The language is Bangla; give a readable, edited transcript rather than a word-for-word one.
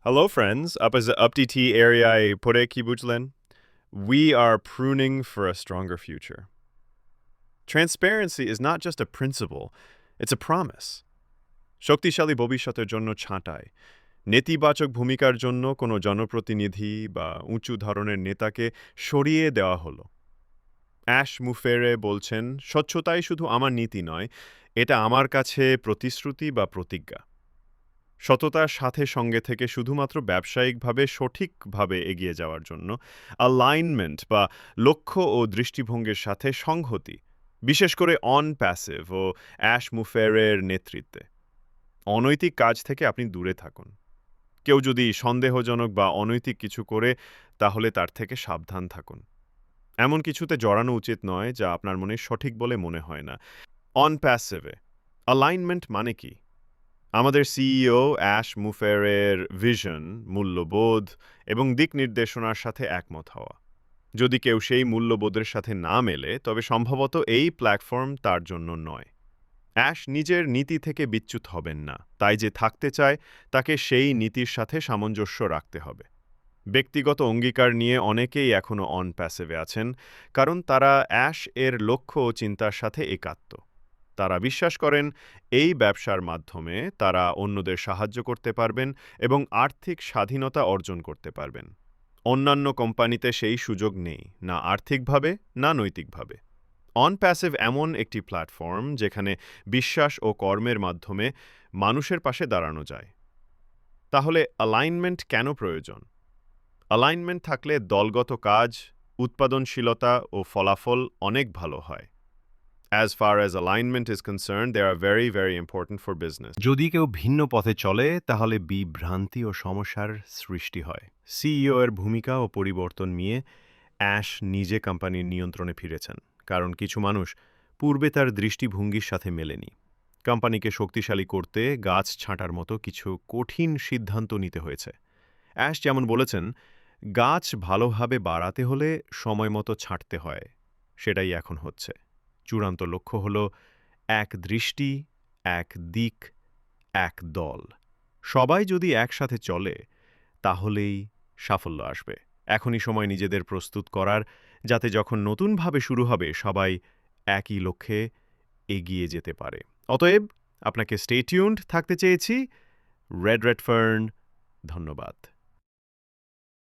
Hello, friends. Up-DT area pore ki bujlen. We are pruning for a stronger future. Transparency is not just a principle, it's a promise. শক্তিশালী ভবিষ্যতের জন্য ছাঁটাই নেতিবাচক ভূমিকার জন্য কোনো জনপ্রতিনিধি বা উঁচু ধরনের নেতাকে সরিয়ে দেওয়া হলো। অ্যাশ মুফেরে বলছেন, স্বচ্ছতাই শুধু আমার নীতি নয়, এটা আমার কাছে প্রতিশ্রুতি বা প্রতিজ্ঞা। সততার সাথে সঙ্গে থেকে শুধুমাত্র ব্যবসায়িকভাবে সঠিকভাবে এগিয়ে যাওয়ার জন্য অ্যালাইনমেন্ট বা লক্ষ্য ও দৃষ্টিভঙ্গির সাথে সংহতি, বিশেষ করে অন প্যাসিভ ও অ্যাশ মুফেরের নেতৃত্বে। অনৈতিক কাজ থেকে আপনি দূরে থাকুন। কেউ যদি সন্দেহজনক বা অনৈতিক কিছু করে তাহলে তার থেকে সাবধান থাকুন। এমন কিছুতে জড়ানো উচিত নয় যা আপনার মনে সঠিক বলে মনে হয় না। অন প্যাসিভে অ্যালাইনমেন্ট মানে কি? আমাদের সিইও অ্যাশ মুফেরের ভিশন, মূল্যবোধ এবং দিক নির্দেশনার সাথে একমত হওয়া। যদি কেউ সেই মূল্যবোধের সাথে না মেলে তবে সম্ভবত এই প্ল্যাটফর্ম তার জন্য নয়। অ্যাশ নিজের নীতি থেকে বিচ্যুত হবেন না, তাই যে থাকতে চায় তাকে সেই নীতির সাথে সামঞ্জস্য রাখতে হবে। ব্যক্তিগত অঙ্গীকার নিয়ে অনেকেই এখনও অন প্যাসিভে আছেন, কারণ তারা অ্যাশ এর লক্ষ্য ও চিন্তার সাথে একাত্ম। তারা বিশ্বাস করেন এই ব্যবসার মাধ্যমে তারা অন্যদের সাহায্য করতে পারবেন এবং আর্থিক স্বাধীনতা অর্জন করতে পারবেন। অন্যান্য কোম্পানিতে সেই সুযোগ নেই, না আর্থিকভাবে না নৈতিকভাবে। অন প্যাসিভ এমন একটি প্ল্যাটফর্ম যেখানে বিশ্বাস ও কর্মের মাধ্যমে মানুষের পাশে দাঁড়ানো যায়। তাহলে অ্যালাইনমেন্ট কেন প্রয়োজন? অ্যালাইনমেন্ট থাকলে দলগত কাজ, উৎপাদনশীলতা ও ফলাফল অনেক ভালো হয়। As far as alignment is concerned, they are very, very important for business. যদি কেউ ভিন্ন পথে চলে তাহলে বিভ্রান্তি ও সমস্যার সৃষ্টি হয়। সিইও এর ভূমিকা ও পরিবর্তন নিয়ে অ্যাশ নিজে কোম্পানির নিয়ন্ত্রণে ফিরেছেন, কারণ কিছু মানুষ পূর্বে তার দৃষ্টিভঙ্গির সাথে মেলেনি। কোম্পানিকে শক্তিশালী করতে গাছ ছাঁটার মতো কিছু কঠিন সিদ্ধান্ত নিতে হয়েছে। অ্যাশ যেমন বলেছেন, গাছ ভালোভাবে বাড়াতে হলে সময় মতো ছাঁটতে হয়। সেটাই এখন হচ্ছে। চূড়ান্ত লক্ষ্য হল এক দৃষ্টি, এক দিক, এক দল। সবাই যদি একসাথে চলে তাহলেই সাফল্য আসবে। এখনই সময় নিজেদের প্রস্তুত করার, যাতে যখন নতুনভাবে শুরু হবে সবাই একই লক্ষ্যে এগিয়ে যেতে পারে। অতএব আপনাকে স্টে টিউনড থাকতে চেয়েছি। রেড ফার্ন, ধন্যবাদ।